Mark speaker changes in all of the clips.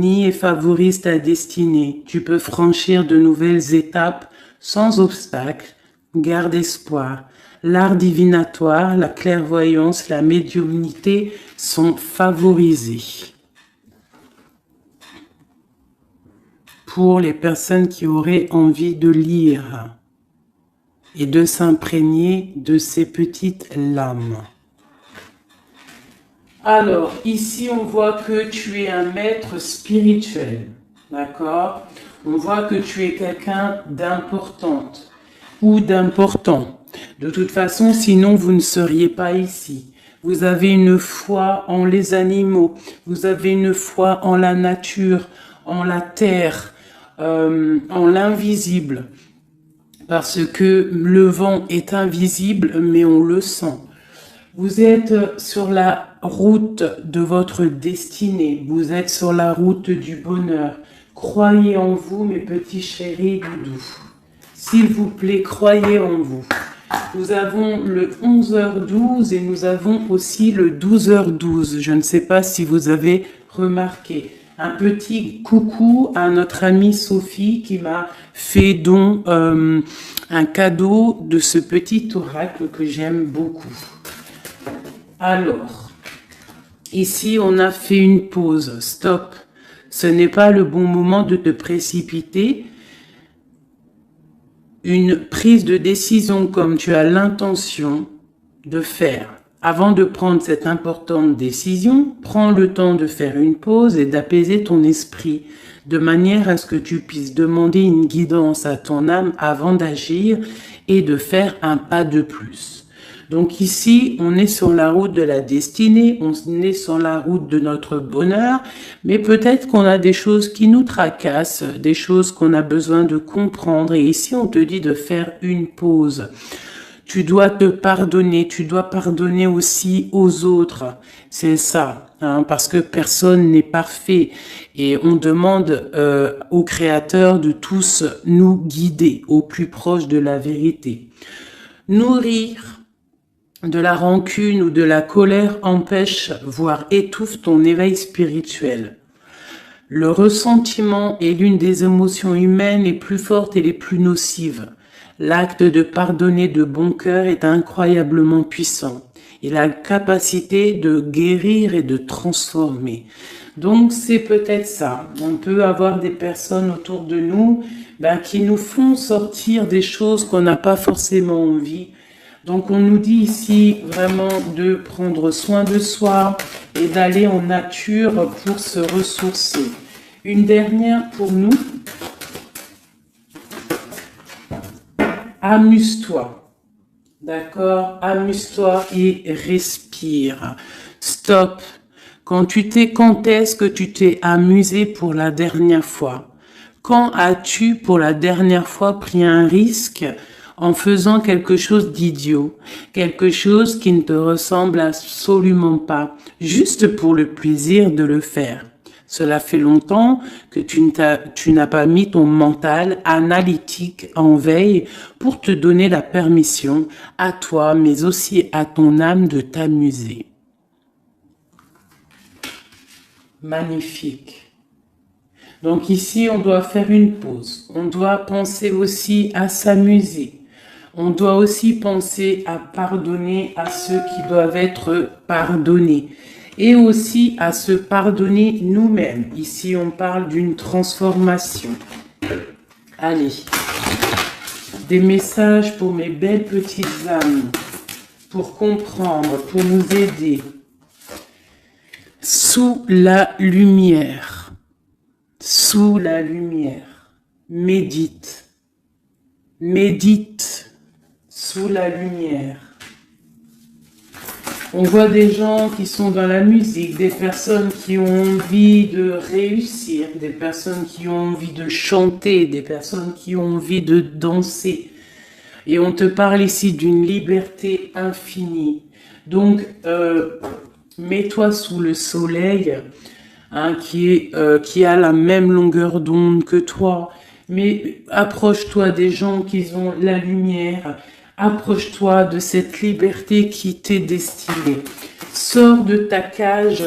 Speaker 1: et favorise ta destinée. Tu peux franchir de nouvelles étapes sans obstacle. Garde espoir. L'art divinatoire, la clairvoyance, la médiumnité sont favorisés. Pour les personnes qui auraient envie de lire et de s'imprégner de ces petites lames. Alors, ici, on voit que tu es un maître spirituel, d'accord? On voit que tu es quelqu'un d'importante ou d'important. De toute façon, sinon, vous ne seriez pas ici. Vous avez une foi en les animaux, vous avez une foi en la nature, en la terre, en l'invisible. Parce que le vent est invisible, mais on le sent. Vous êtes sur la route de votre destinée. Vous êtes sur la route du bonheur. Croyez en vous, mes petits chéris doudous. S'il vous plaît, croyez en vous. Nous avons le 11h12 et nous avons aussi le 12h12. Je ne sais pas si vous avez remarqué. Un petit coucou à notre amie Sophie qui m'a fait don un cadeau de ce petit oracle que j'aime beaucoup. Alors, ici on a fait une pause, stop. Ce n'est pas le bon moment de te précipiter. Une prise de décision comme tu as l'intention de faire. Avant de prendre cette importante décision, prends le temps de faire une pause et d'apaiser ton esprit, de manière à ce que tu puisses demander une guidance à ton âme avant d'agir et de faire un pas de plus. Donc ici, on est sur la route de la destinée, on est sur la route de notre bonheur, mais peut-être qu'on a des choses qui nous tracassent, des choses qu'on a besoin de comprendre. Et ici, on te dit de faire une pause. Tu dois te pardonner, tu dois pardonner aussi aux autres. C'est ça, hein, parce que personne n'est parfait. Et on demande au Créateur de tous nous guider au plus proche de la vérité. Nourrir de la rancune ou de la colère empêche, voire étouffe ton éveil spirituel. Le ressentiment est l'une des émotions humaines les plus fortes et les plus nocives. L'acte de pardonner de bon cœur est incroyablement puissant. Il a la capacité de guérir et de transformer. Donc c'est peut-être ça. On peut avoir des personnes autour de nous qui nous font sortir des choses qu'on n'a pas forcément envie. Donc on nous dit ici vraiment de prendre soin de soi et d'aller en nature pour se ressourcer. Une dernière pour nous. Amuse-toi. D'accord? Amuse-toi et respire. Stop. Quand est-ce que tu t'es amusé pour la dernière fois? Quand as-tu pour la dernière fois pris un risque en faisant quelque chose d'idiot, quelque chose qui ne te ressemble absolument pas, juste pour le plaisir de le faire? Cela fait longtemps que tu n'as pas mis ton mental analytique en veille pour te donner la permission à toi, mais aussi à ton âme de t'amuser. Magnifique. Donc ici, on doit faire une pause. On doit penser aussi à s'amuser. On doit aussi penser à pardonner à ceux qui doivent être pardonnés. Et aussi à se pardonner nous-mêmes. Ici, on parle d'une transformation. Allez, des messages pour mes belles petites âmes, pour comprendre, pour nous aider. Sous la lumière, médite, sous la lumière. On voit des gens qui sont dans la musique, des personnes qui ont envie de réussir, des personnes qui ont envie de chanter, des personnes qui ont envie de danser. Et on te parle ici d'une liberté infinie. Donc, mets-toi sous le soleil, hein, qui a la même longueur d'onde que toi. Mais approche-toi des gens qui ont la lumière. Approche-toi de cette liberté qui t'est destinée. Sors de ta cage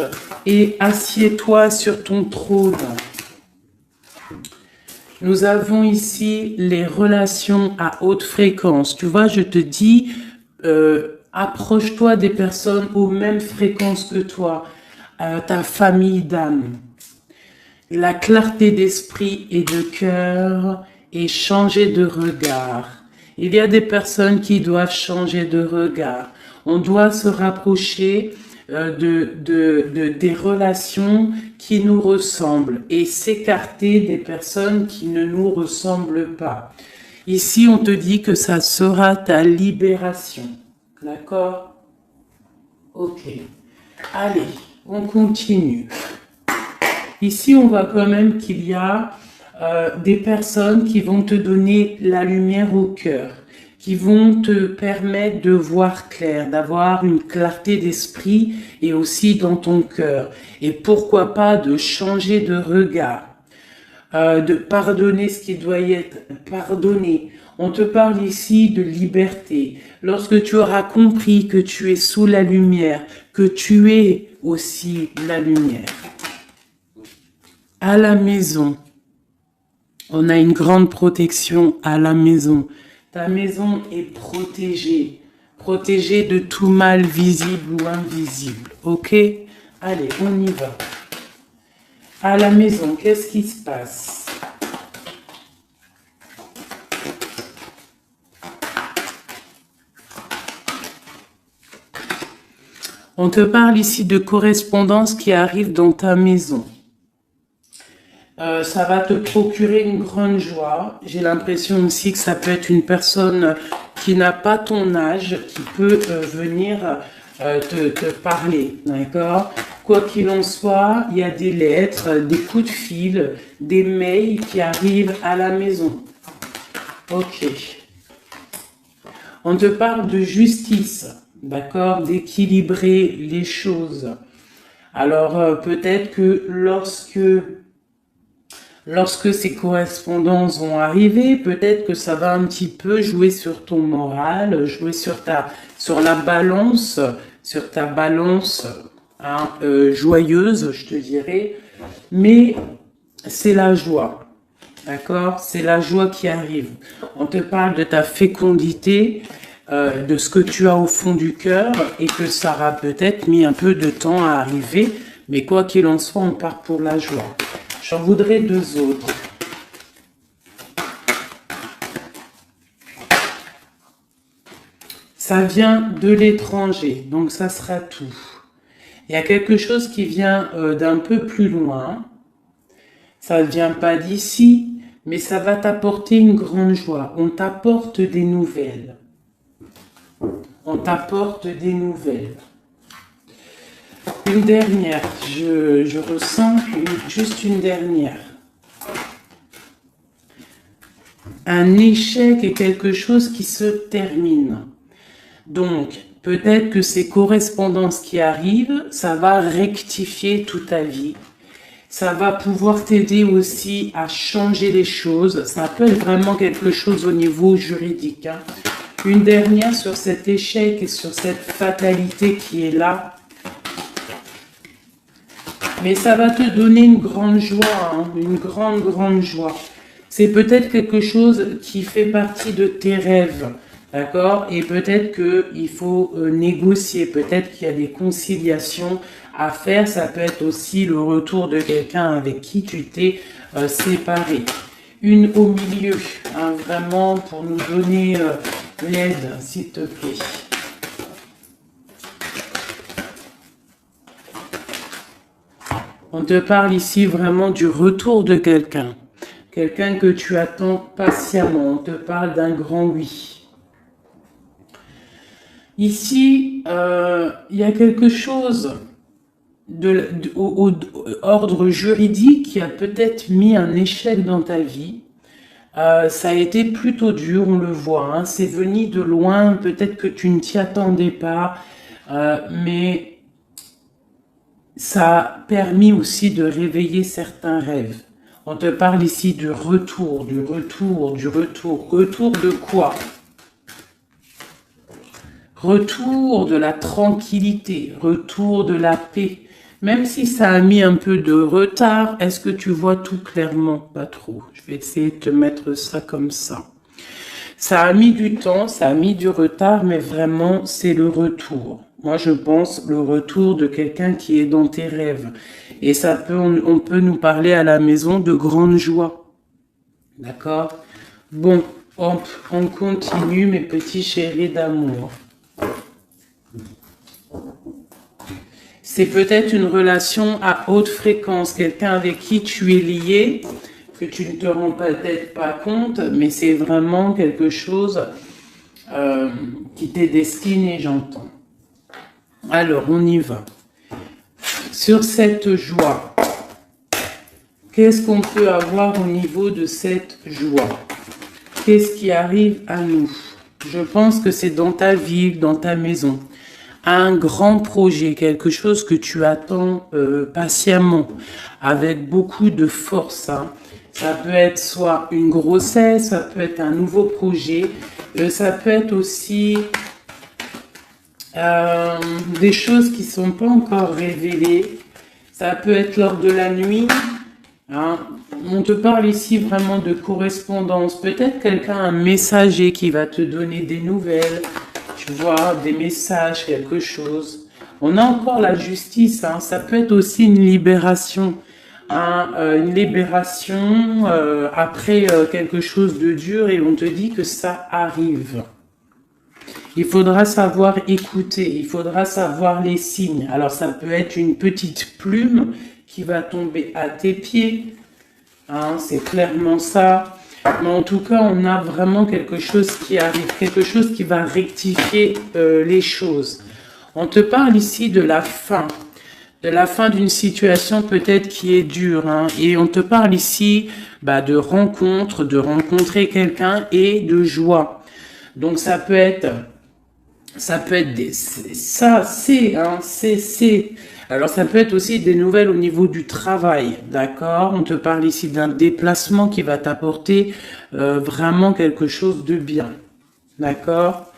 Speaker 1: et assieds-toi sur ton trône. Nous avons ici les relations à haute fréquence. Tu vois, je te dis, approche-toi des personnes aux mêmes fréquences que toi, ta famille d'âme. La clarté d'esprit et de cœur et changer de regard. Il y a des personnes qui doivent changer de regard. On doit se rapprocher des relations qui nous ressemblent et s'écarter des personnes qui ne nous ressemblent pas. Ici, on te dit que ça sera ta libération. D'accord? Ok. Allez, on continue. Ici, on voit quand même qu'il y a des personnes qui vont te donner la lumière au cœur, qui vont te permettre de voir clair, d'avoir une clarté d'esprit et aussi dans ton cœur. Et pourquoi pas de changer de regard, de pardonner ce qui doit être pardonné. On te parle ici de liberté. Lorsque tu auras compris que tu es sous la lumière, que tu es aussi la lumière. À la maison, on a une grande protection à la maison. Ta maison est protégée, protégée de tout mal visible ou invisible. Ok? Allez, on y va. À la maison, qu'est-ce qui se passe? On te parle ici de correspondance qui arrive dans ta maison. Ça va te procurer une grande joie. J'ai l'impression aussi que ça peut être une personne qui n'a pas ton âge, qui peut venir te parler, d'accord? Quoi qu'il en soit, il y a des lettres, des coups de fil, des mails qui arrivent à la maison. Ok. On te parle de justice, d'accord? D'équilibrer les choses. Alors, peut-être que lorsque ces correspondances vont arriver, peut-être que ça va un petit peu jouer sur ton moral, jouer sur la balance, sur ta balance joyeuse, je te dirais. Mais c'est la joie, d'accord? C'est la joie qui arrive. On te parle de ta fécondité, de ce que tu as au fond du cœur et que ça aura peut-être mis un peu de temps à arriver. Mais quoi qu'il en soit, on part pour la joie. J'en voudrais deux autres. Ça vient de l'étranger, donc ça sera tout. Il y a quelque chose qui vient d'un peu plus loin. Ça ne vient pas d'ici, mais ça va t'apporter une grande joie. On t'apporte des nouvelles. On t'apporte des nouvelles. Une dernière, je ressens juste une dernière. Un échec est quelque chose qui se termine. Donc, peut-être que ces correspondances qui arrivent, ça va rectifier toute ta vie. Ça va pouvoir t'aider aussi à changer les choses. Ça peut être vraiment quelque chose au niveau juridique. Hein. Une dernière sur cet échec et sur cette fatalité qui est là. Mais ça va te donner une grande joie, hein, une grande joie. C'est peut-être quelque chose qui fait partie de tes rêves, d'accord? Et peut-être qu'il faut négocier, peut-être qu'il y a des conciliations à faire. Ça peut être aussi le retour de quelqu'un avec qui tu t'es séparé. Une au milieu, hein, vraiment pour nous donner l'aide, s'il te plaît. On te parle ici vraiment du retour de quelqu'un. Quelqu'un que tu attends patiemment. On te parle d'un grand oui. Ici, il y a quelque chose au ordre juridique qui a peut-être mis un échec dans ta vie. Ça a été plutôt dur, on le voit. Hein. C'est venu de loin. Peut-être que tu ne t'y attendais pas. Mais ça a permis aussi de réveiller certains rêves. On te parle ici du retour. Retour de quoi? Retour de la tranquillité, retour de la paix. Même si ça a mis un peu de retard, est-ce que tu vois tout clairement? Pas trop. Je vais essayer de te mettre ça comme ça. Ça a mis du temps, ça a mis du retard, mais vraiment, c'est le retour. Moi, je pense le retour de quelqu'un qui est dans tes rêves. Et ça peut, on peut nous parler à la maison de grande joie. D'accord? Bon, hop, on continue, mes petits chéris d'amour. C'est peut-être une relation à haute fréquence, quelqu'un avec qui tu es lié, que tu ne te rends peut-être pas compte, mais c'est vraiment quelque chose qui t'est destiné, j'entends. Alors, on y va. Sur cette joie, qu'est-ce qu'on peut avoir au niveau de cette joie? Qu'est-ce qui arrive à nous? Je pense que c'est dans ta ville, dans ta maison. Un grand projet, quelque chose que tu attends patiemment, avec beaucoup de force. Hein. Ça peut être soit une grossesse, ça peut être un nouveau projet, ça peut être aussi des choses qui ne sont pas encore révélées. Ça peut être lors de la nuit. Hein. On te parle ici vraiment de correspondance. Peut-être quelqu'un, un messager qui va te donner des nouvelles. Tu vois, des messages, quelque chose. On a encore la justice, hein. Ça peut être aussi une libération. Hein, une libération après quelque chose de dur et on te dit que ça arrive. Il faudra savoir écouter, il faudra savoir les signes. Alors ça peut être une petite plume qui va tomber à tes pieds. Hein, c'est clairement ça. Mais en tout cas, on a vraiment quelque chose qui arrive, quelque chose qui va rectifier les choses. On te parle ici de la fin d'une situation peut-être qui est dure. Hein, et on te parle ici de rencontre, de rencontrer quelqu'un et de joie. Donc ça peut être Alors ça peut être aussi des nouvelles au niveau du travail, d'accord? On te parle ici d'un déplacement qui va t'apporter vraiment quelque chose de bien, d'accord?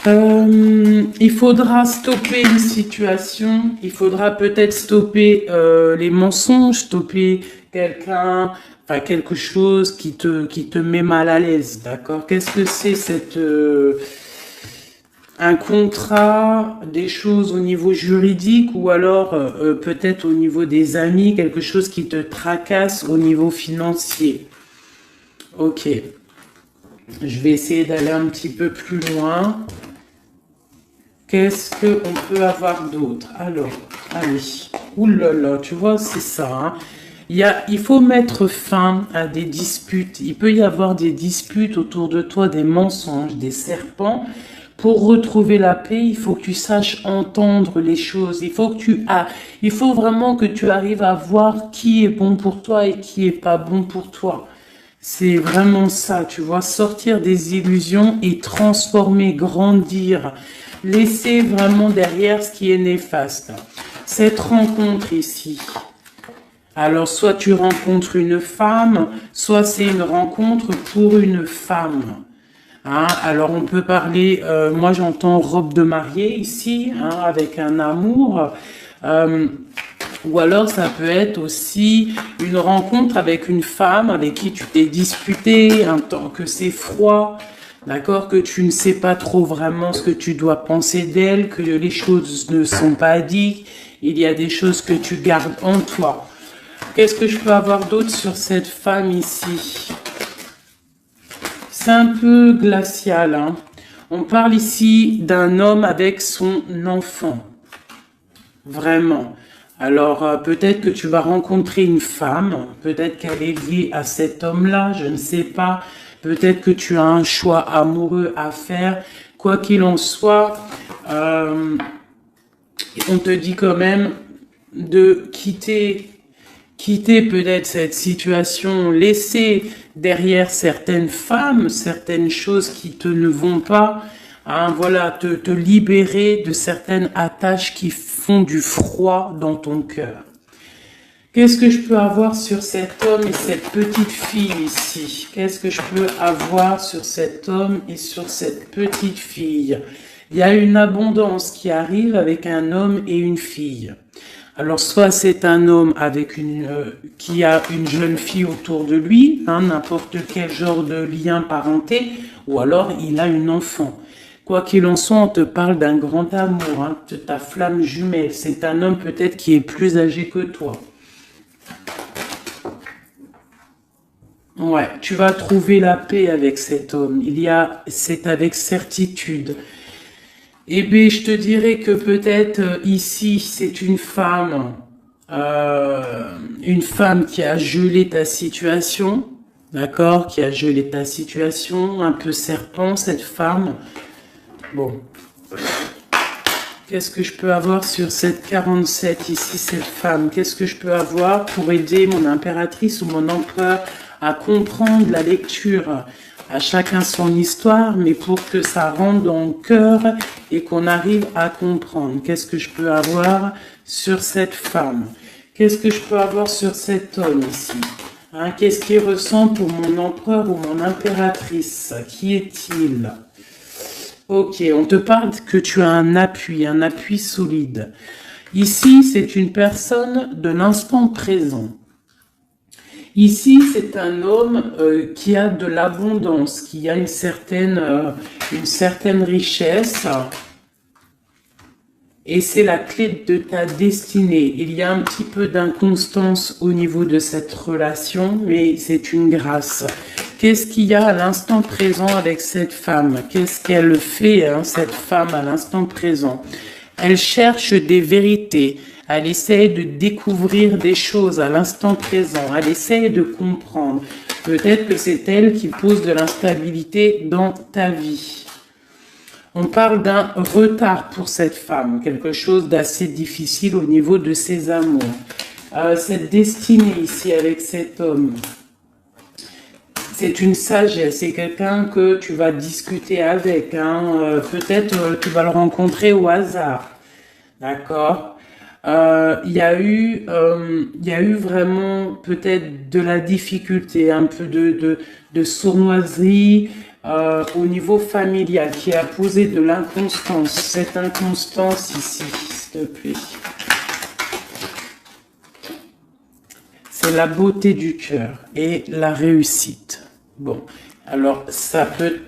Speaker 1: Il faudra stopper une situation, il faudra peut-être stopper les mensonges, stopper quelqu'un, enfin quelque chose qui te met mal à l'aise, d'accord? Qu'est-ce que c'est un contrat, des choses au niveau juridique ou alors peut-être au niveau des amis, quelque chose qui te tracasse au niveau financier. Ok. Je vais essayer d'aller un petit peu plus loin. Qu'est-ce qu'on peut avoir d'autre? Alors, allez. Ouh là là, tu vois, c'est ça. Hein. Il faut mettre fin à des disputes. Il peut y avoir des disputes autour de toi, des mensonges, des serpents. Pour retrouver la paix, il faut que tu saches entendre les choses. Il faut vraiment que tu arrives à voir qui est bon pour toi et qui est pas bon pour toi. C'est vraiment ça, tu vois, sortir des illusions et transformer, grandir, laisser vraiment derrière ce qui est néfaste. Cette rencontre ici. Alors, soit tu rencontres une femme, soit c'est une rencontre pour une femme. Hein, alors on peut parler, moi j'entends robe de mariée ici, hein, avec un amour, ou alors ça peut être aussi une rencontre avec une femme avec qui tu t'es disputé, un temps que c'est froid, d'accord, que tu ne sais pas trop vraiment ce que tu dois penser d'elle, que les choses ne sont pas dites, il y a des choses que tu gardes en toi. Qu'est-ce que je peux avoir d'autre sur cette femme ici ? C'est un peu glacial. Hein. On parle ici d'un homme avec son enfant. Vraiment. Alors, peut-être que tu vas rencontrer une femme. Peut-être qu'elle est liée à cet homme-là. Je ne sais pas. Peut-être que tu as un choix amoureux à faire. Quoi qu'il en soit, on te dit quand même de quitter peut-être cette situation, laisser derrière certaines femmes, certaines choses qui ne vont pas, hein, voilà, te libérer de certaines attaches qui font du froid dans ton cœur. Qu'est-ce que je peux avoir sur cet homme et cette petite fille ici? Qu'est-ce que je peux avoir sur cet homme et sur cette petite fille? Il y a une abondance qui arrive avec un homme et une fille. Alors, soit c'est un homme avec qui a une jeune fille autour de lui, hein, n'importe quel genre de lien parenté, ou alors il a une enfant. Quoi qu'il en soit, on te parle d'un grand amour, hein, de ta flamme jumelle. C'est un homme peut-être qui est plus âgé que toi. Ouais, tu vas trouver la paix avec cet homme. C'est avec certitude. Eh bien, je te dirais que peut-être ici, c'est une femme qui a gelé ta situation, d'accord, qui a gelé ta situation, un peu serpent, cette femme. Bon, qu'est-ce que je peux avoir sur cette 47 ici, cette femme? Qu'est-ce que je peux avoir pour aider mon impératrice ou mon empereur à comprendre la lecture? À chacun son histoire, mais pour que ça rentre dans le cœur et qu'on arrive à comprendre. Qu'est-ce que je peux avoir sur cette femme? Qu'est-ce que je peux avoir sur cet homme ici? Hein, qu'est-ce qu'il ressent pour mon empereur ou mon impératrice? Qui est-il? Ok, on te parle que tu as un appui solide. Ici, c'est une personne de l'instant présent. Ici, c'est un homme qui a de l'abondance, qui a une certaine richesse. Et c'est la clé de ta destinée. Il y a un petit peu d'inconstance au niveau de cette relation, mais c'est une grâce. Qu'est-ce qu'il y a à l'instant présent avec cette femme? Qu'est-ce qu'elle fait, hein, cette femme, à l'instant présent? Elle cherche des vérités. Elle essaie de découvrir des choses à l'instant présent. Elle essaie de comprendre. Peut-être que c'est elle qui pose de l'instabilité dans ta vie. On parle d'un retard pour cette femme, quelque chose d'assez difficile au niveau de ses amours. Cette destinée ici avec cet homme, c'est une sagesse, c'est quelqu'un que tu vas discuter avec. Hein. Peut-être tu vas le rencontrer au hasard, d'accord? Il y a eu vraiment peut-être de la difficulté, un peu de sournoiserie au niveau familial qui a posé de l'inconstance. Cette inconstance ici, s'il te plaît. C'est la beauté du cœur et la réussite. Bon, alors ça peut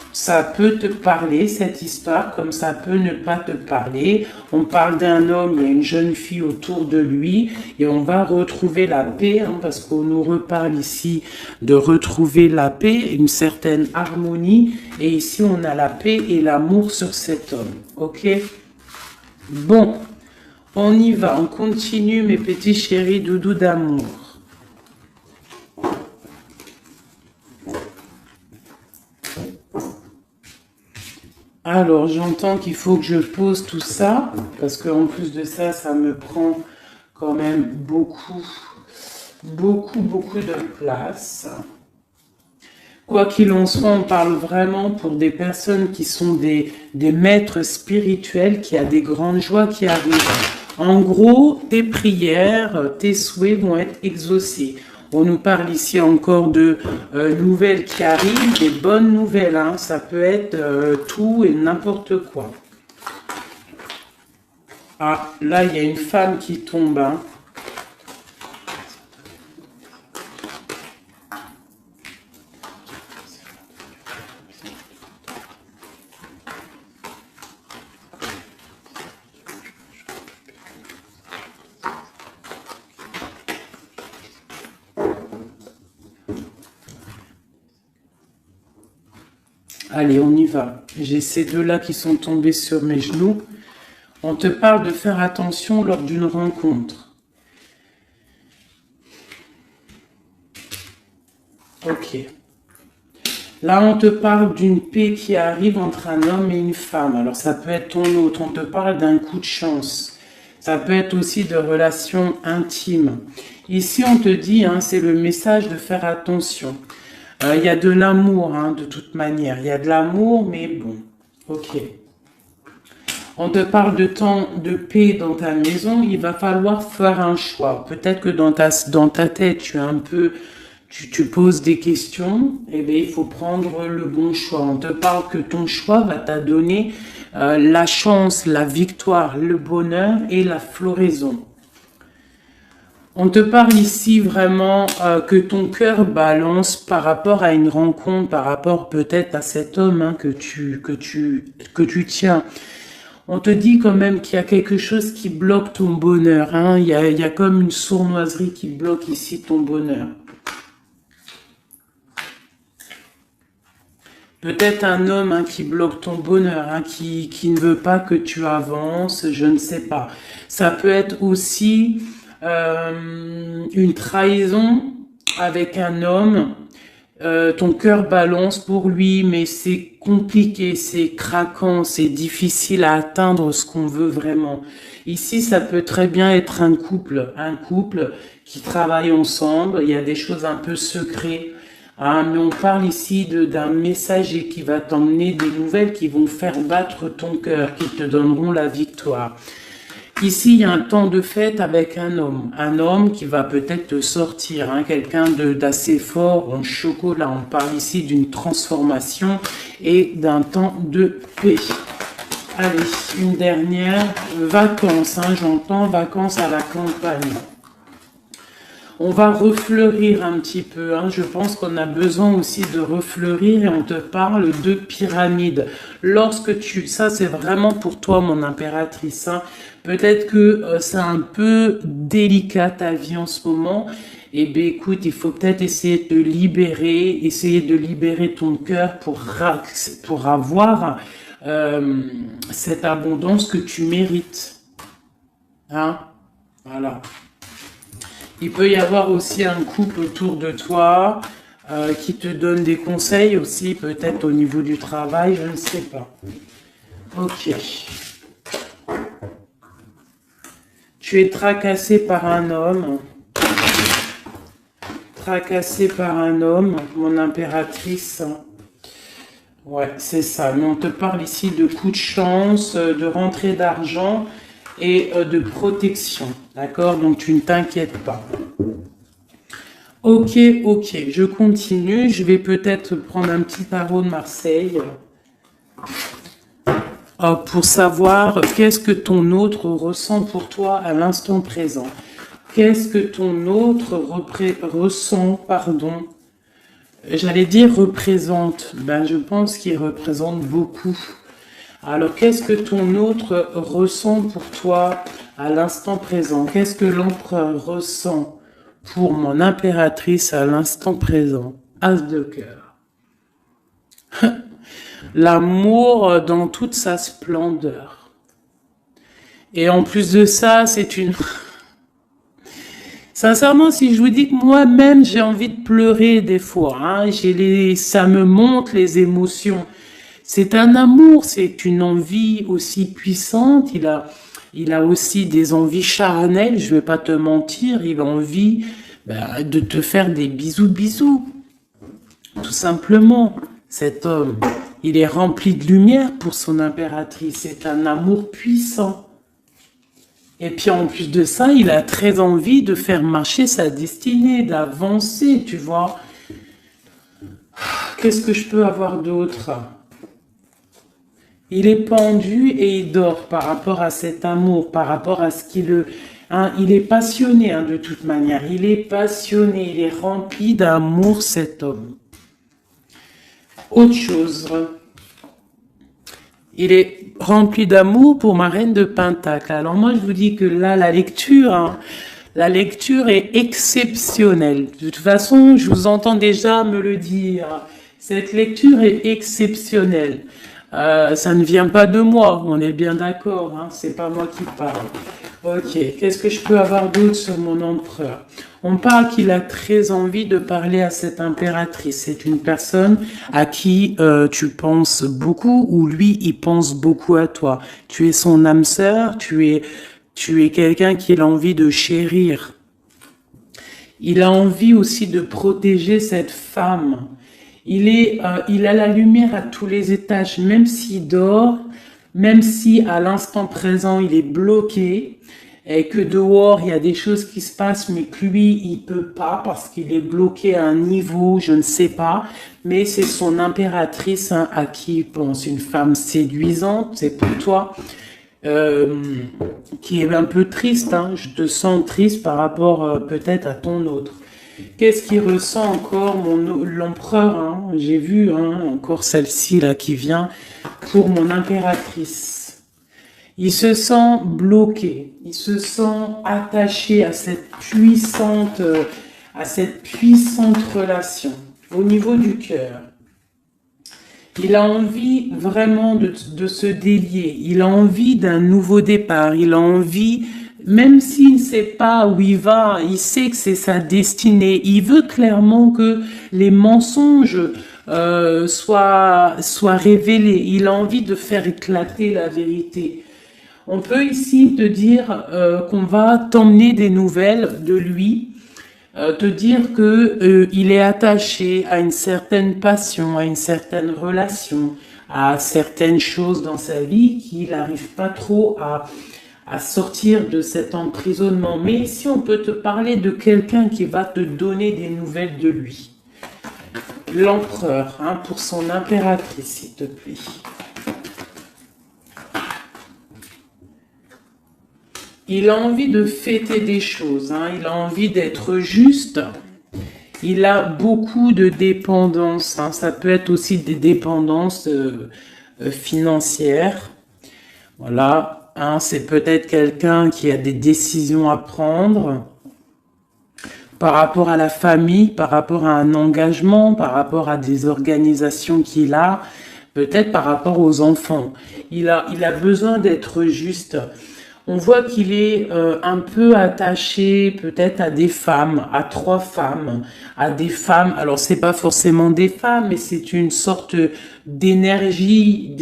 Speaker 1: te parler, cette histoire, comme ça peut ne pas te parler. On parle d'un homme, il y a une jeune fille autour de lui, et on va retrouver la paix, hein, parce qu'on nous reparle ici de retrouver la paix, une certaine harmonie, et ici on a la paix et l'amour sur cet homme, ok? Bon, on y va, on continue mes petits chéris doudous d'amour. Alors, j'entends qu'il faut que je pose tout ça, parce qu'en plus de ça, ça me prend quand même beaucoup de place. Quoi qu'il en soit, on parle vraiment pour des personnes qui sont des maîtres spirituels, qui a des grandes joies qui arrivent. En gros, tes prières, tes souhaits vont être exaucés. On nous parle ici encore de nouvelles qui arrivent, des bonnes nouvelles, hein. Ça peut être tout et n'importe quoi. Ah, là, il y a une femme qui tombe, hein. Allez, on y va. J'ai ces deux-là qui sont tombés sur mes genoux. On te parle de faire attention lors d'une rencontre. Ok. Là, on te parle d'une paix qui arrive entre un homme et une femme. Alors, ça peut être ton autre. On te parle d'un coup de chance. Ça peut être aussi de relations intimes. Ici, on te dit, hein, c'est le message de faire attention. Il y a de l'amour, hein, de toute manière. Il y a de l'amour, mais bon, ok. On te parle de temps de paix dans ta maison. Il va falloir faire un choix. Peut-être que dans ta tête, tu poses des questions, eh bien, il faut prendre le bon choix. On te parle que ton choix va t'adonner la chance, la victoire, le bonheur et la floraison. On te parle ici vraiment que ton cœur balance par rapport à une rencontre, par rapport peut-être à cet homme hein, que tu tiens. On te dit quand même qu'il y a quelque chose qui bloque ton bonheur. Hein. Il y a comme une sournoiserie qui bloque ici ton bonheur. Peut-être un homme hein, qui bloque ton bonheur, hein, qui ne veut pas que tu avances, je ne sais pas. Ça peut être aussi une trahison avec un homme. Ton cœur balance pour lui, mais c'est compliqué, c'est craquant, c'est difficile à atteindre ce qu'on veut vraiment. Ici, ça peut très bien être un couple qui travaille ensemble. Il y a des choses un peu secrètes. Ah, mais on parle ici d'un messager qui va t'emmener des nouvelles qui vont faire battre ton cœur, qui te donneront la victoire. Ici, il y a un temps de fête avec un homme qui va peut-être te sortir, hein, quelqu'un d'assez fort en chocolat. On parle ici d'une transformation et d'un temps de paix. Allez, une dernière, vacances, hein, j'entends vacances à la campagne. On va refleurir un petit peu, hein. Je pense qu'on a besoin aussi de refleurir et on te parle de pyramide. Ça c'est vraiment pour toi mon impératrice, hein. Peut-être que c'est un peu délicat ta vie en ce moment. Eh bien écoute, il faut peut-être essayer de libérer ton cœur pour avoir cette abondance que tu mérites. Hein? Voilà. Il peut y avoir aussi un couple autour de toi qui te donne des conseils aussi, peut-être au niveau du travail, je ne sais pas. Ok. Tu es tracassé par un homme. Tracassé par un homme, mon impératrice. Ouais, c'est ça. Mais on te parle ici de coups de chance, de rentrée d'argent et de protection, d'accord? Donc tu ne t'inquiètes pas. Ok, je continue. Je vais peut-être prendre un petit tarot de Marseille pour savoir qu'est-ce que ton autre ressent pour toi à l'instant présent. Qu'est-ce que ton autre ressent, pardon. J'allais dire représente. Ben, je pense qu'il représente beaucoup. Alors, qu'est-ce que ton autre ressent pour toi à l'instant présent? Qu'est-ce que l'empereur ressent pour mon impératrice à l'instant présent? As de cœur. L'amour dans toute sa splendeur. Et en plus de ça, c'est une... Sincèrement, si je vous dis que moi-même, j'ai envie de pleurer des fois, hein, ça me monte les émotions. C'est un amour, c'est une envie aussi puissante. Il a aussi des envies charnelles, je vais pas te mentir. Il a envie de te faire des bisous. Tout simplement, cet homme, il est rempli de lumière pour son impératrice. C'est un amour puissant. Et puis en plus de ça, il a très envie de faire marcher sa destinée, d'avancer, tu vois. Qu'est-ce que je peux avoir d'autre ? Il est pendu et il dort par rapport à cet amour, par rapport à ce qu'il... Hein, il est passionné de toute manière. Il est passionné, il est rempli d'amour, cet homme. Autre chose. Il est rempli d'amour pour ma reine de Pentacle. Alors moi, je vous dis que là, la lecture est exceptionnelle. De toute façon, je vous entends déjà me le dire. Cette lecture est exceptionnelle. Ça ne vient pas de moi, on est bien d'accord, hein, c'est pas moi qui parle. Ok, qu'est-ce que je peux avoir d'autre sur mon empereur? On parle qu'il a très envie de parler à cette impératrice. C'est une personne à qui tu penses beaucoup ou lui, il pense beaucoup à toi. Tu es son âme sœur, tu es quelqu'un qu'il a envie de chérir. Il a envie aussi de protéger cette femme. Il a la lumière à tous les étages, même s'il dort, même si à l'instant présent il est bloqué, et que dehors, il y a des choses qui se passent, mais que lui, il peut pas parce qu'il est bloqué à un niveau, je ne sais pas. Mais c'est son impératrice hein, à qui il pense. Une femme séduisante, c'est pour toi, qui est un peu triste. Hein. Je te sens triste par rapport peut-être à ton autre. Qu'est-ce qu'il ressent encore, l'empereur hein. J'ai vu hein, encore celle-ci là qui vient pour mon impératrice. Il se sent bloqué, il se sent attaché à cette puissante relation au niveau du cœur. Il a envie vraiment de se délier, il a envie d'un nouveau départ, il a envie, même s'il ne sait pas où il va, il sait que c'est sa destinée, il veut clairement que les mensonges soient révélés, il a envie de faire éclater la vérité. On peut ici te dire qu'on va t'emmener des nouvelles de lui, te dire que il est attaché à une certaine passion, à une certaine relation, à certaines choses dans sa vie qu'il n'arrive pas trop à sortir de cet emprisonnement. Mais ici, on peut te parler de quelqu'un qui va te donner des nouvelles de lui. L'empereur, hein, pour son impératrice, s'il te plaît. Il a envie de fêter des choses, hein, il a envie d'être juste. Il a beaucoup de dépendances, hein, ça peut être aussi des dépendances financières. Voilà, hein, c'est peut-être quelqu'un qui a des décisions à prendre par rapport à la famille, par rapport à un engagement, par rapport à des organisations qu'il a, peut-être par rapport aux enfants. Il a besoin d'être juste. On voit qu'il est un peu attaché peut-être à des femmes, à 3 femmes, à des femmes. Alors c'est pas forcément des femmes, mais c'est une sorte d'énergie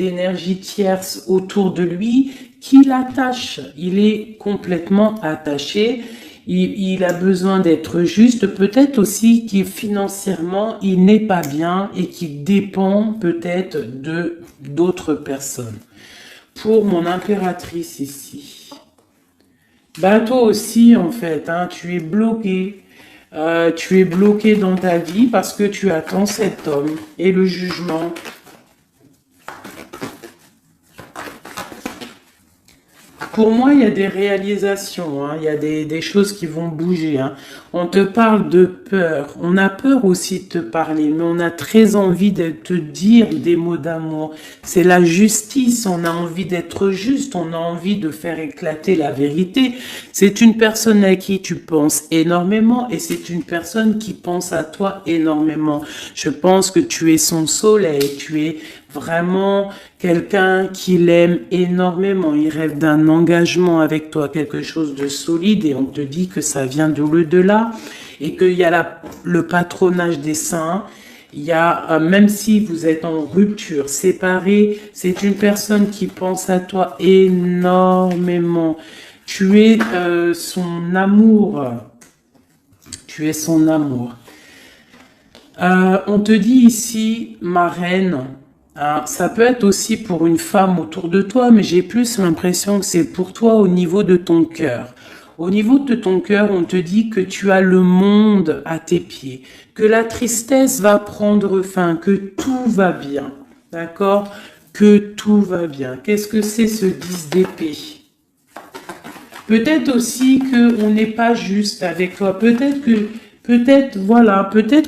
Speaker 1: tierce autour de lui qui l'attache. Il est complètement attaché. Il a besoin d'être juste. Peut-être aussi qu'il financièrement il n'est pas bien et qu'il dépend peut-être de d'autres personnes. Pour mon impératrice ici. Bah toi aussi en fait, hein, tu es bloqué dans ta vie parce que tu attends cet homme et le jugement. Pour moi, il y a des réalisations, hein, il y a des choses qui vont bouger. Hein. On te parle de peur, on a peur aussi de te parler, mais on a très envie de te dire des mots d'amour. C'est la justice, on a envie d'être juste, on a envie de faire éclater la vérité. C'est une personne à qui tu penses énormément et c'est une personne qui pense à toi énormément. Je pense que tu es son soleil, tu es vraiment quelqu'un qui l'aime énormément. Il rêve d'un engagement avec toi, quelque chose de solide et on te dit que ça vient de l'au-delà et qu'il y a le patronage des saints. Il y a, même si vous êtes en rupture, séparés, c'est une personne qui pense à toi énormément. Tu es son amour. Tu es son amour. On te dit ici, ma reine, ça peut être aussi pour une femme autour de toi, mais j'ai plus l'impression que c'est pour toi au niveau de ton cœur. Au niveau de ton cœur, on te dit que tu as le monde à tes pieds, que la tristesse va prendre fin, que tout va bien, d'accord? Que tout va bien. Qu'est-ce que c'est ce 10 d'épée? Peut-être aussi qu'on n'est pas juste avec toi, peut-être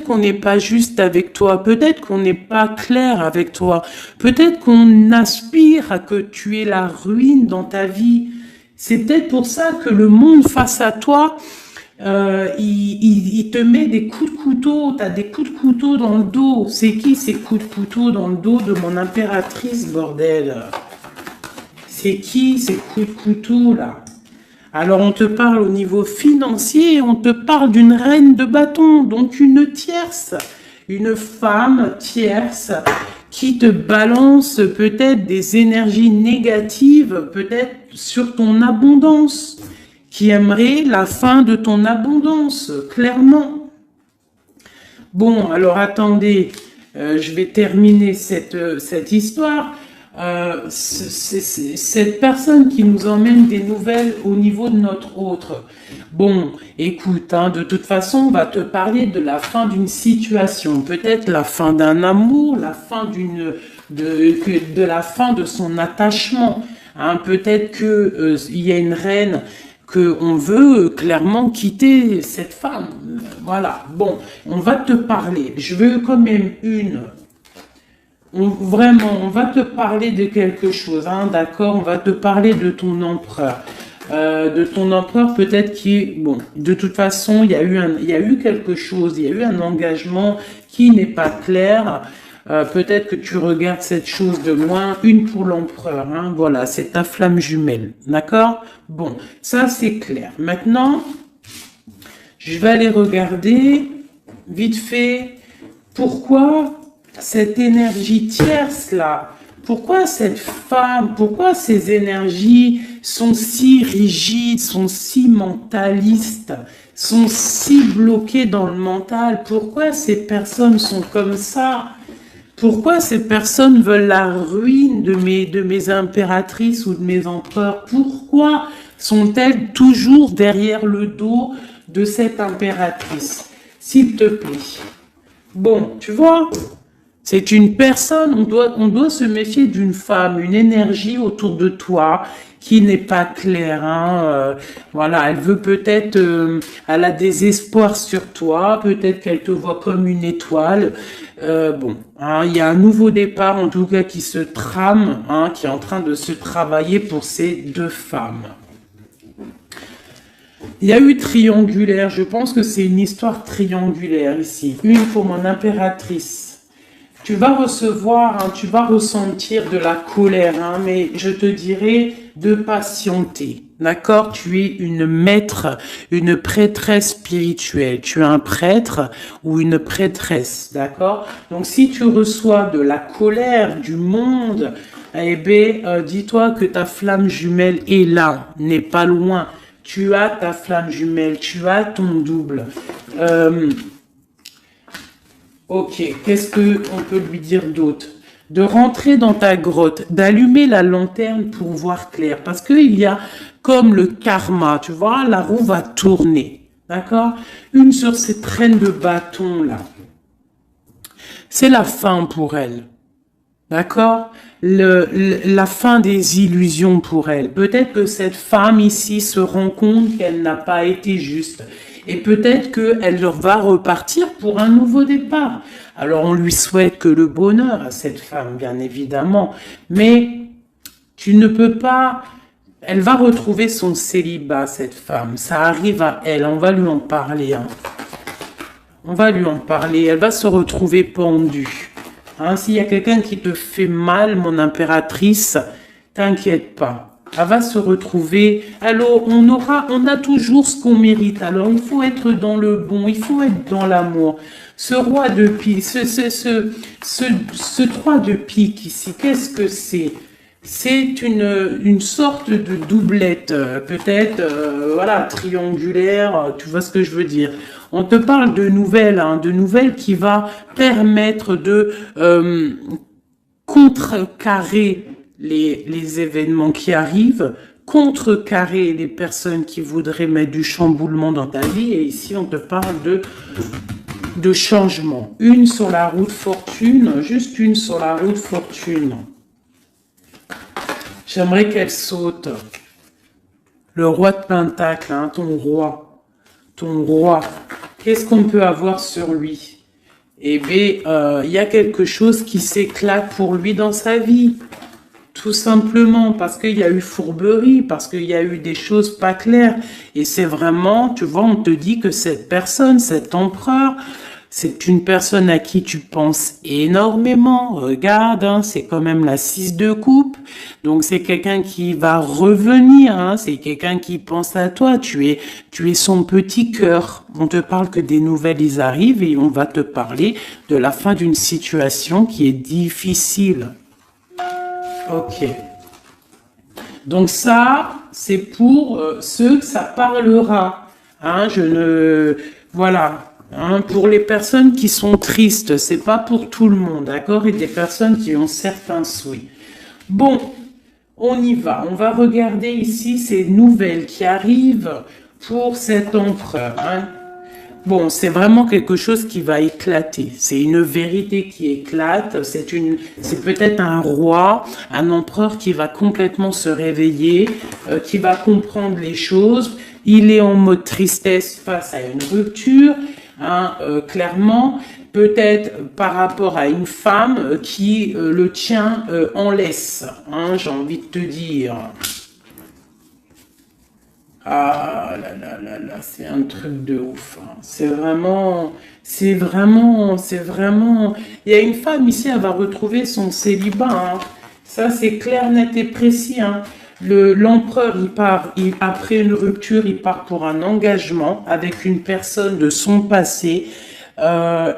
Speaker 1: qu'on n'est pas juste avec toi, peut-être qu'on n'est pas clair avec toi, peut-être qu'on aspire à que tu aies la ruine dans ta vie. C'est peut-être pour ça que le monde face à toi, il te met des coups de couteau, tu as des coups de couteau dans le dos. C'est qui ces coups de couteau dans le dos de mon impératrice, bordel? C'est qui ces coups de couteau là? Alors on te parle au niveau financier, on te parle d'une reine de bâton, donc une tierce, une femme tierce qui te balance peut-être des énergies négatives, peut-être sur ton abondance, qui aimerait la fin de ton abondance, clairement. Bon, alors attendez, je vais terminer cette histoire. cette personne qui nous emmène des nouvelles au niveau de notre autre. Bon, écoute, hein, de toute façon, on va te parler de la fin d'une situation, peut-être la fin d'un amour, la fin de la fin de son attachement. Hein, peut-être que il y a une reine que on veut clairement quitter cette femme. Voilà. Bon, on va te parler. Je veux quand même vraiment, on va te parler de quelque chose, hein, d'accord? On va te parler de ton empereur. De ton empereur peut-être qui est... Bon, de toute façon, il y a eu quelque chose, il y a eu un engagement qui n'est pas clair. Peut-être que tu regardes cette chose de loin, une pour l'empereur, hein, voilà, c'est ta flamme jumelle, d'accord? Bon, ça c'est clair. Maintenant, je vais aller regarder, vite fait, pourquoi cette énergie tierce là, pourquoi cette femme, pourquoi ces énergies sont si rigides, sont si mentalistes, sont si bloquées dans le mental, pourquoi ces personnes sont comme ça? Pourquoi ces personnes veulent la ruine de mes impératrices ou de mes empereurs? Pourquoi sont-elles toujours derrière le dos de cette impératrice? S'il te plaît. Bon, tu vois, c'est une personne, on doit se méfier d'une femme, une énergie autour de toi qui n'est pas claire. Hein, voilà, elle veut peut-être, elle a des espoirs sur toi, peut-être qu'elle te voit comme une étoile. Bon, hein, il y a un nouveau départ, en tout cas, qui se trame, hein, qui est en train de se travailler pour ces deux femmes. Il y a eu triangulaire, je pense que c'est une histoire triangulaire ici. Une pour mon impératrice. Tu vas recevoir, hein, tu vas ressentir de la colère, hein, mais je te dirais de patienter. D'accord? Tu es une maître, une prêtresse spirituelle. Tu es un prêtre ou une prêtresse. D'accord? Donc, si tu reçois de la colère du monde, eh bien, dis-toi que ta flamme jumelle est là, n'est pas loin. Tu as ta flamme jumelle, tu as ton double. Ok, qu'est-ce qu'on peut lui dire d'autre? De rentrer dans ta grotte, d'allumer la lanterne pour voir clair. Parce qu'il y a comme le karma, tu vois, la roue va tourner. D'accord? Une sur ces traînes de bâton là. C'est la fin pour elle. D'accord? La fin des illusions pour elle. Peut-être que cette femme ici se rend compte qu'elle n'a pas été juste. Et peut-être qu'elle va repartir pour un nouveau départ. Alors on lui souhaite que le bonheur à cette femme, bien évidemment. Mais tu ne peux pas... Elle va retrouver son célibat, cette femme. Ça arrive à elle. On va lui en parler. Hein. On va lui en parler. Elle va se retrouver pendue. Hein, s'il y a quelqu'un qui te fait mal, mon impératrice, t'inquiète pas. Elle va se retrouver. Alors, on a toujours ce qu'on mérite. Alors, il faut être dans le bon, il faut être dans l'amour. Ce roi de pique, ce 3 de pique ici, qu'est-ce que c'est? C'est une sorte de doublette, peut-être, voilà, triangulaire, tu vois ce que je veux dire. On te parle de nouvelles, hein, de nouvelles qui va permettre de contrecarrer les événements qui arrivent, contrecarrer les personnes qui voudraient mettre du chamboulement dans ta vie. Et ici, on te parle de changement. Une sur la route fortune, juste une sur la route fortune. J'aimerais qu'elle saute. Le roi de Pentacle, hein, ton roi. Ton roi. Qu'est-ce qu'on peut avoir sur lui? Eh bien, il y a quelque chose qui s'éclate pour lui dans sa vie. Tout simplement parce qu'il y a eu fourberie, parce qu'il y a eu des choses pas claires. Et c'est vraiment, tu vois, on te dit que cette personne, cet empereur, c'est une personne à qui tu penses énormément. Regarde, hein, c'est quand même la 6 de coupe. Donc c'est quelqu'un qui va revenir, hein, c'est quelqu'un qui pense à toi. Tu es son petit cœur. On te parle que des nouvelles, ils arrivent et on va te parler de la fin d'une situation qui est difficile. Ok. Donc ça, c'est pour ceux que ça parlera. Hein, voilà. Hein, pour les personnes qui sont tristes, c'est pas pour tout le monde, d'accord? Et des personnes qui ont certains souhaits. Bon, on y va. On va regarder ici ces nouvelles qui arrivent pour cet empereur. Hein. Bon, c'est vraiment quelque chose qui va éclater. C'est une vérité qui éclate. C'est peut-être un roi, un empereur qui va complètement se réveiller, qui va comprendre les choses. Il est en mode tristesse face à une rupture, hein, clairement. Peut-être par rapport à une femme qui le tient en laisse, hein, j'ai envie de te dire. Ah là là là là, c'est un truc de ouf. Hein. C'est vraiment. Il y a une femme ici, elle va retrouver son célibat. Hein. Ça, c'est clair, net et précis. Hein. L'empereur, après une rupture, il part pour un engagement avec une personne de son passé.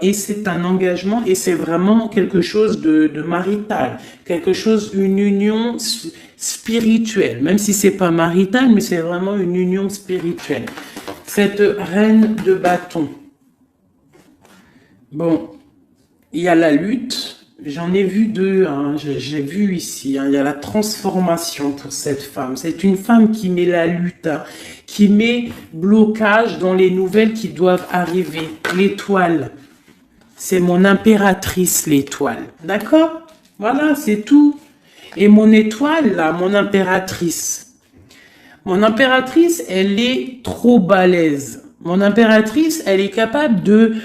Speaker 1: Et c'est un engagement et c'est vraiment quelque chose de marital, une union spirituelle, même si c'est pas marital, mais c'est vraiment une union spirituelle. Cette reine de bâton. Bon, il y a la lutte. J'en ai vu deux, hein, j'ai vu ici, hein, il y a la transformation pour cette femme. C'est une femme qui met la lutte, hein, qui met blocage dans les nouvelles qui doivent arriver. L'étoile, c'est mon impératrice, l'étoile. D'accord? Voilà, c'est tout. Et mon étoile, là, mon impératrice, elle est trop balèze. Mon impératrice, elle est capable de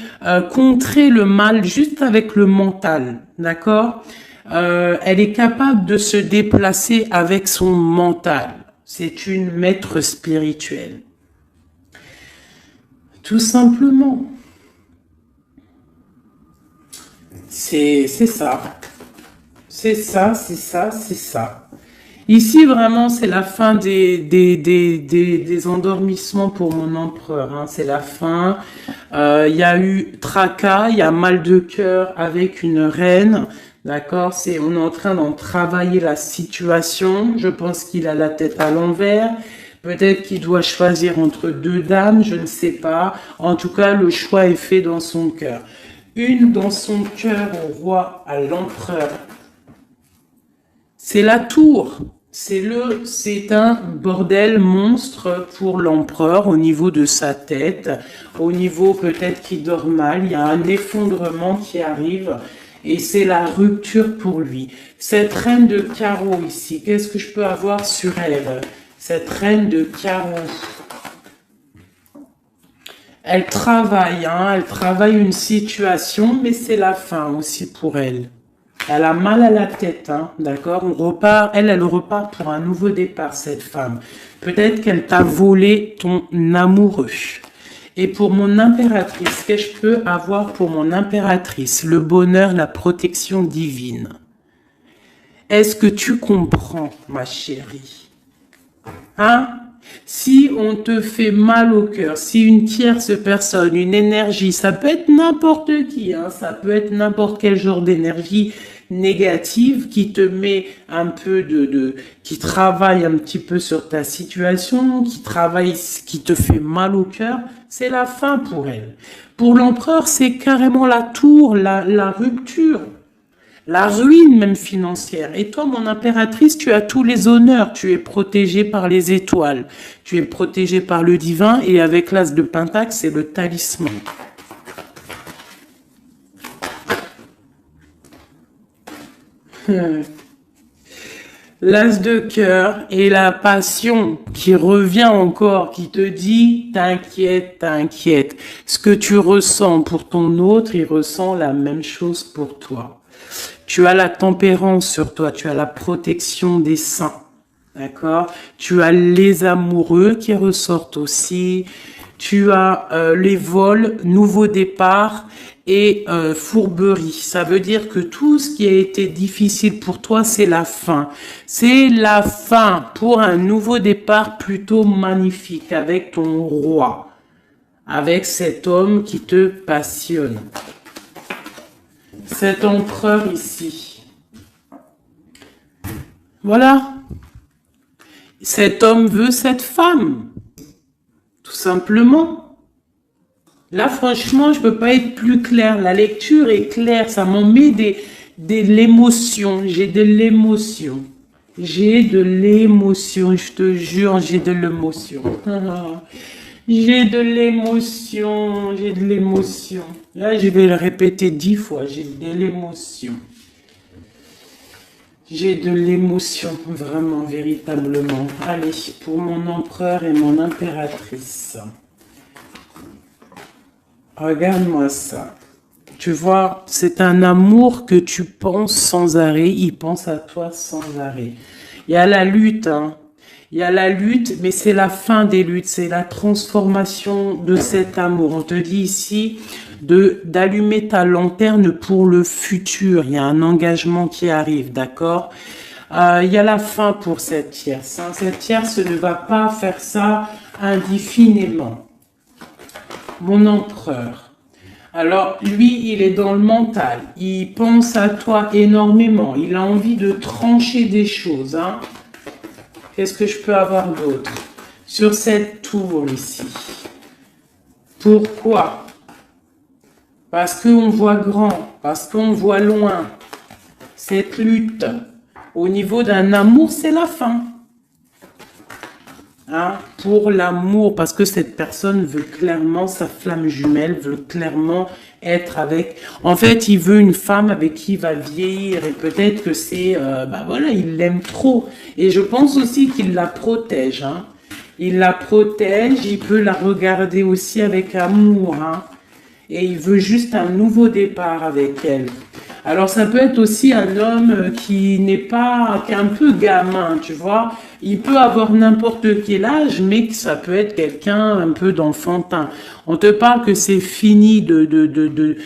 Speaker 1: contrer le mal juste avec le mental, d'accord? Elle est capable de se déplacer avec son mental. C'est une maître spirituelle. Tout simplement. C'est ça. C'est ça, c'est ça, c'est ça. Ici, vraiment, c'est la fin des endormissements pour mon empereur. Hein. C'est la fin. Il y a eu tracas, il y a mal de cœur avec une reine. D'accord? On est en train d'en travailler la situation. Je pense qu'il a la tête à l'envers. Peut-être qu'il doit choisir entre deux dames, je ne sais pas. En tout cas, le choix est fait dans son cœur. Une dans son cœur au roi, à l'empereur. C'est la tour. C'est un bordel monstre pour l'empereur au niveau de sa tête, au niveau peut-être qu'il dort mal, il y a un effondrement qui arrive et c'est la rupture pour lui. Cette reine de carreau ici, qu'est-ce que je peux avoir sur elle? Cette reine de carreau, elle travaille, hein, elle travaille une situation, mais c'est la fin aussi pour elle. Elle a mal à la tête, hein, d'accord? Elle repart pour un nouveau départ, cette femme. Peut-être qu'elle t'a volé ton amoureux. Et pour mon impératrice, qu'est-ce que je peux avoir pour mon impératrice? Le bonheur, la protection divine. Est-ce que tu comprends, ma chérie? Hein? Si on te fait mal au cœur, si une tierce personne, une énergie, ça peut être n'importe qui, hein, ça peut être n'importe quel genre d'énergie négative qui te met un peu qui travaille un petit peu sur ta situation, qui te fait mal au cœur, c'est la fin pour elle. Pour l'empereur, c'est carrément la tour, la rupture. La ruine même financière. Et toi, mon impératrice, tu as tous les honneurs. Tu es protégée par les étoiles. Tu es protégée par le divin. Et avec l'as de Pentacle, c'est le talisman. L'as de cœur et la passion qui revient encore, qui te dit, t'inquiète, t'inquiète. Ce que tu ressens pour ton autre, il ressent la même chose pour toi. Tu as la tempérance sur toi, tu as la protection des saints, d'accord? Tu as les amoureux qui ressortent aussi, tu as les vols, nouveau départ et fourberie. Ça veut dire que tout ce qui a été difficile pour toi, c'est la fin. C'est la fin pour un nouveau départ plutôt magnifique avec ton roi, avec cet homme qui te passionne. Cet empereur ici. Voilà. Cet homme veut cette femme. Tout simplement. Là, franchement, je peux pas être plus clair. La lecture est claire. Ça m'en met de l'émotion. J'ai de l'émotion. J'ai de l'émotion, je te jure, j'ai de l'émotion. J'ai de l'émotion, j'ai de l'émotion. Là, je vais le répéter 10 fois, j'ai de l'émotion. J'ai de l'émotion, vraiment, véritablement. Allez, pour mon empereur et mon impératrice. Regarde-moi ça. Tu vois, c'est un amour que tu penses sans arrêt, il pense à toi sans arrêt. Il y a la lutte, hein. Il y a la lutte, mais c'est la fin des luttes, c'est la transformation de cet amour. On te dit ici d'allumer ta lanterne pour le futur. Il y a un engagement qui arrive, d'accord? Il y a la fin pour cette tierce. Hein. Cette tierce ne va pas faire ça indéfiniment. Mon empereur. Alors, lui, il est dans le mental. Il pense à toi énormément. Il a envie de trancher des choses. Hein. Qu'est-ce que je peux avoir d'autre? Sur cette tour ici. Pourquoi? Parce qu'on voit grand. Parce qu'on voit loin. Cette lutte, au niveau d'un amour, c'est la fin. Hein, pour l'amour, parce que cette personne veut clairement, sa flamme jumelle veut clairement être avec, en fait, il veut une femme avec qui il va vieillir, et peut-être que c'est, voilà, il l'aime trop, et je pense aussi qu'il la protège, hein. Il la protège, il peut la regarder aussi avec amour, hein, et il veut juste un nouveau départ avec elle. Alors ça peut être aussi un homme qui n'est pas, qui est un peu gamin, tu vois. Il peut avoir n'importe quel âge, mais que ça peut être quelqu'un un peu d'enfantin. On te parle que c'est fini de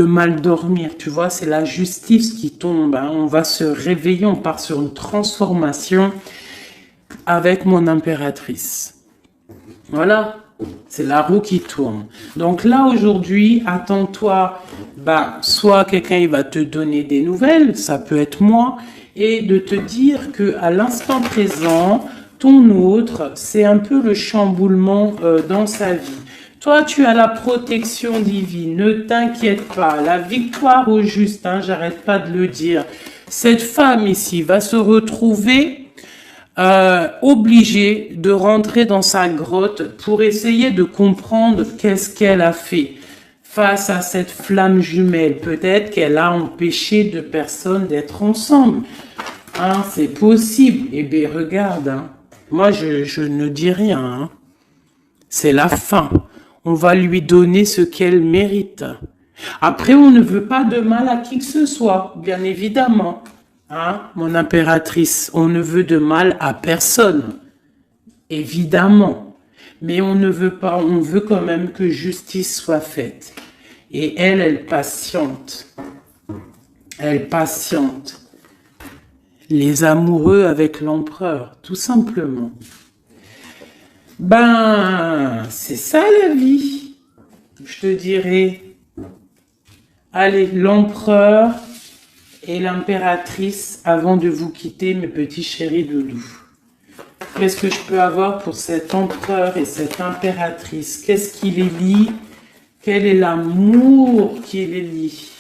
Speaker 1: mal dormir, tu vois. C'est la justice qui tombe. Hein. On va se réveiller, on part sur une transformation avec mon impératrice. Voilà. C'est la roue qui tourne. Donc là, aujourd'hui, attends-toi, soit quelqu'un il va te donner des nouvelles, ça peut être moi, et de te dire que à l'instant présent, ton autre, c'est un peu le chamboulement dans sa vie. Toi, tu as la protection divine, ne t'inquiète pas, la victoire au juste, hein, j'arrête pas de le dire. Cette femme ici va se retrouver obligée de rentrer dans sa grotte pour essayer de comprendre qu'est-ce qu'elle a fait face à cette flamme jumelle. Peut-être qu'elle a empêché deux personnes d'être ensemble. Hein, c'est possible. Eh bien, regarde, hein. Moi, je ne dis rien. Hein. C'est la fin. On va lui donner ce qu'elle mérite. Après, on ne veut pas de mal à qui que ce soit, bien évidemment. Hein, mon impératrice, on ne veut de mal à personne, évidemment, mais on ne veut pas, on veut quand même que justice soit faite. Et elle patiente. Elle patiente. Les amoureux avec l'empereur, tout simplement. C'est ça la vie, je te dirais. Allez, l'empereur et l'impératrice, avant de vous quitter, mes petits chéris doudous. Qu'est-ce que je peux avoir pour cet empereur et cette impératrice? Qu'est-ce qui les lie? Quel est l'amour qui les lie?